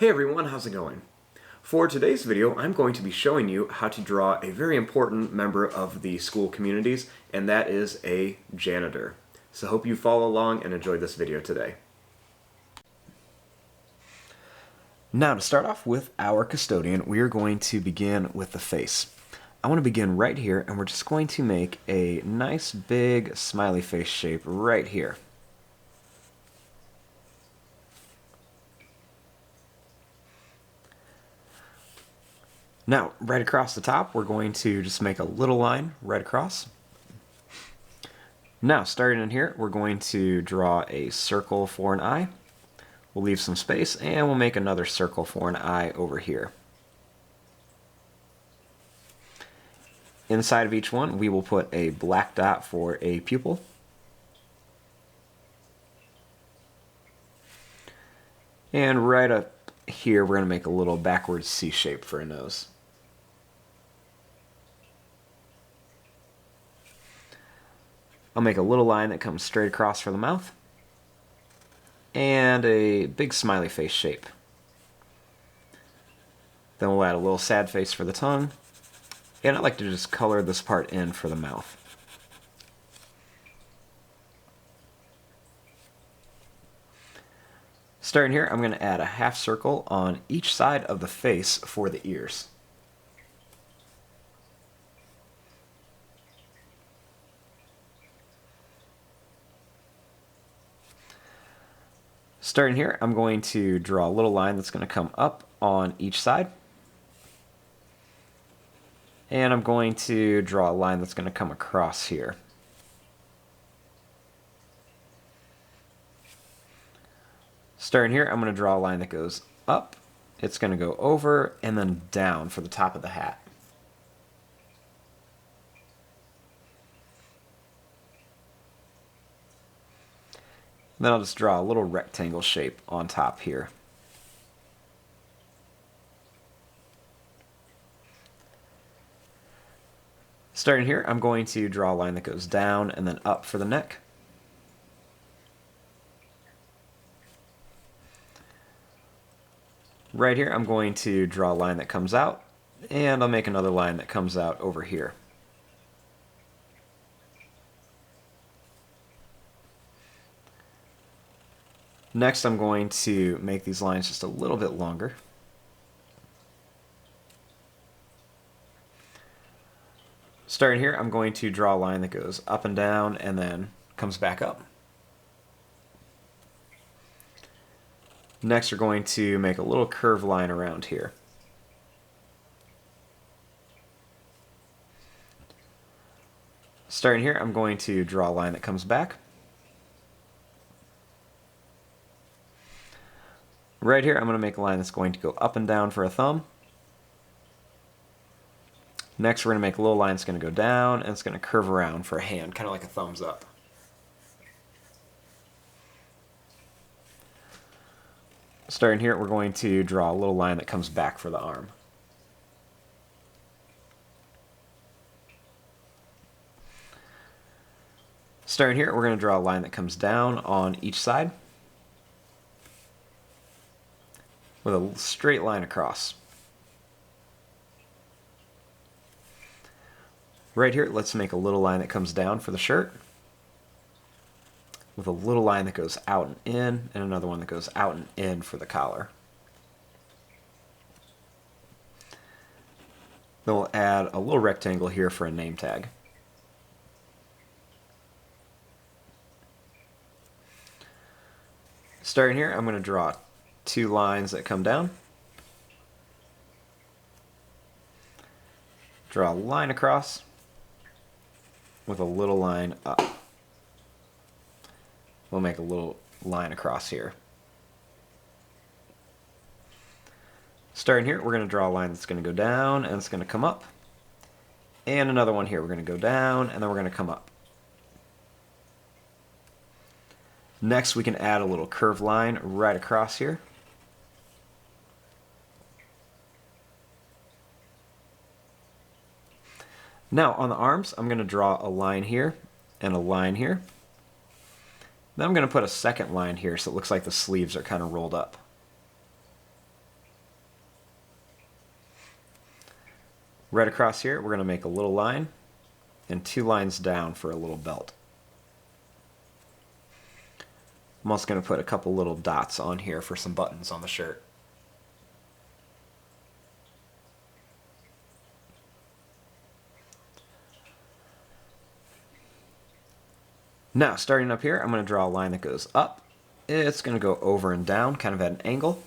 Hey everyone, how's it going? For today's video, I'm going to be showing you how to draw a very important member of the school communities, and that is a janitor. So hope you follow along and enjoy this video today. Now to start off with our custodian, we are going to begin with the face. I want to begin right here, and we're just going to make a nice big smiley face shape right here. Now, right across the top, we're going to just make a little line right across. Now, starting in here, we're going to draw a circle for an eye. We'll leave some space, and we'll make another circle for an eye over here. Inside of each one, we will put a black dot for a pupil. And right up here, we're going to make a little backwards C shape for a nose. I'll make a little line that comes straight across for the mouth, and a big smiley face shape. Then we'll add a little sad face for the tongue, and I like to just color this part in for the mouth. Starting here, I'm going to add a half circle on each side of the face for the ears. Starting here, I'm going to draw a little line that's going to come up on each side. And I'm going to draw a line that's going to come across here. Starting here, I'm going to draw a line that goes up, it's going to go over, and then down for the top of the hat. Then I'll just draw a little rectangle shape on top here. Starting here, I'm going to draw a line that goes down and then up for the neck. Right here, I'm going to draw a line that comes out, and I'll make another line that comes out over here. Next, I'm going to make these lines just a little bit longer. Starting here, I'm going to draw a line that goes up and down and then comes back up. Next, we're going to make a little curved line around here. Starting here, I'm going to draw a line that comes back. Right here, I'm going to make a line that's going to go up and down for a thumb. Next, we're going to make a little line that's going to go down, and it's going to curve around for a hand, kind of like a thumbs up. Starting here, we're going to draw a little line that comes back for the arm. Starting here, we're going to draw a line that comes down on each side with a straight line across. Right here, let's make a little line that comes down for the shirt with a little line that goes out and in, and another one that goes out and in for the collar. Then we'll add a little rectangle here for a name tag. Starting here, I'm going to draw two lines that come down. Draw a line across with a little line up. We'll make a little line across here. Starting here, we're going to draw a line that's going to go down and it's going to come up. And another one here. We're going to go down and then we're going to come up. Next, we can add a little curved line right across here. Now, on the arms, I'm going to draw a line here and a line here. Then I'm going to put a second line here so it looks like the sleeves are kind of rolled up. Right across here, we're going to make a little line and 2 lines down for a little belt. I'm also going to put a couple little dots on here for some buttons on the shirt. Now, starting up here, I'm going to draw a line that goes up. It's going to go over and down, kind of at an angle.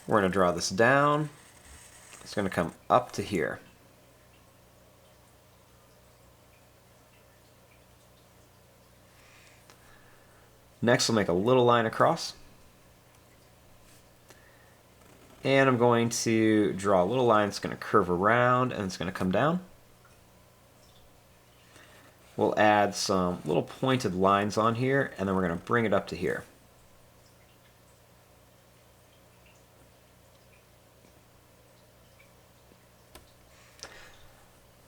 We're going to draw this down. It's going to come up to here. Next, we'll make a little line across. And I'm going to draw a little line that's going to curve around and it's going to come down. We'll add some little pointed lines on here, and then we're going to bring it up to here.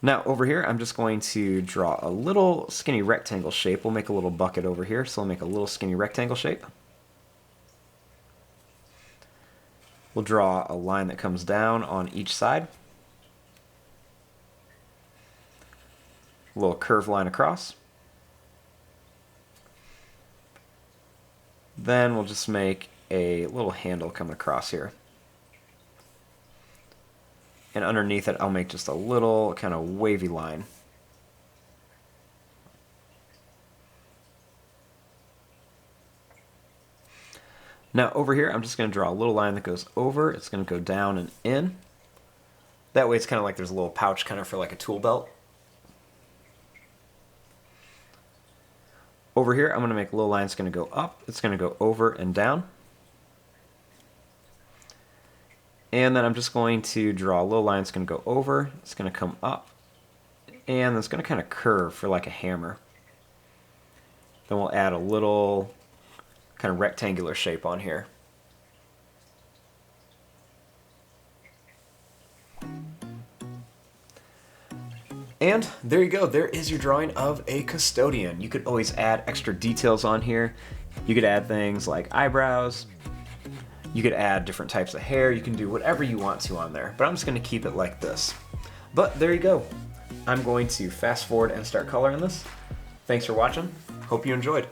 Now over here, I'm just going to draw a little skinny rectangle shape. We'll make a little bucket over here, so we'll make a little skinny rectangle shape. We'll draw a line that comes down on each side. A little curved line across. Then we'll just make a little handle coming across here. And underneath it, I'll make just a little kind of wavy line. Now over here, I'm just going to draw a little line that goes over. It's going to go down and in. That way it's kind of like there's a little pouch kind of for like a tool belt. Over here, I'm going to make a little line that's going to go up. It's going to go over and down. And then I'm just going to draw a little line that's going to go over. It's going to come up. And it's going to kind of curve for like a hammer. Then we'll add a little kind of rectangular shape on here. And there you go, there is your drawing of a custodian. You could always add extra details on here. You could add things like eyebrows. You could add different types of hair. You can do whatever you want to on there, but I'm just gonna keep it like this. But there you go. I'm going to fast forward and start coloring this. Thanks for watching. Hope you enjoyed.